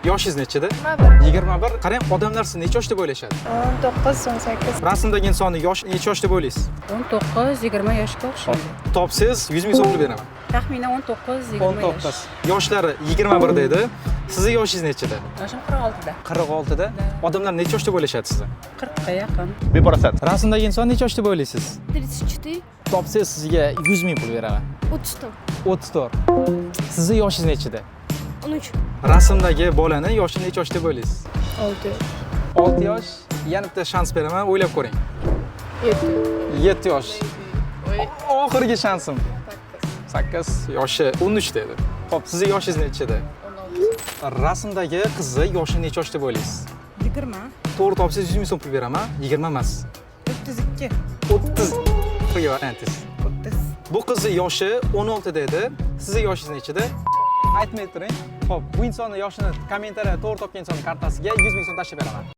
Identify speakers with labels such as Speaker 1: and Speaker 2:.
Speaker 1: Yoshingiz nechida?
Speaker 2: 21.
Speaker 1: 21. Qarang, odamlar sizni necha yoshda o'ylashadi?
Speaker 2: 19, 18.
Speaker 1: Rasmdagi insonni yosh necha yoshda o'ylaysiz?
Speaker 3: 19-20 yoshga o'xshaydi.
Speaker 1: Topsangiz 100 ming so'm pul beraman.
Speaker 3: Taxminan 19-20 yosh.
Speaker 1: Yoshlari 21 da edi. Sizni yoshingiz nechida?
Speaker 3: Yoshim 46da.
Speaker 1: 46 da. Odamlar necha yoshda o'ylashadi sizni?
Speaker 3: 40 ga yaqin.
Speaker 1: Beparasat. Rasmdagi inson necha yoshda o'ylaysiz?
Speaker 2: 34.
Speaker 1: Topsangiz sizga 100 ming pul beraman.
Speaker 2: 34.
Speaker 1: 34. Sizni yoshingiz nechida?
Speaker 2: 13.
Speaker 1: Rasmdagi bolani yoshi necha yosh deb o'ylaysiz?
Speaker 2: 6.
Speaker 1: 6 yosh. Yana bitta shans beraman, o'ylab ko'ring.
Speaker 2: 7.
Speaker 1: 7 yosh. Oxirgi shansim. 8 yoshi 13 dedi. Xo'p, sizning yoshingiz nechida?
Speaker 2: 16.
Speaker 1: Rasmdagi qizni yoshi necha yosh deb o'ylaysiz?
Speaker 3: 20.
Speaker 1: To'g'ri topsangiz 100 ming so'm pul beraman. 20 emas.
Speaker 3: 32.
Speaker 1: 30. Qo'yib yuborangiz.
Speaker 3: 30.
Speaker 1: Bu qizni yoshi 16 dedi. Sizning yoshingiz nechida? Aytmay turing. Xo'p, bu insonni yoshini kommentariyada to'g'ri topgan insonning kartasiga 100 ming so'm tashlab beraman.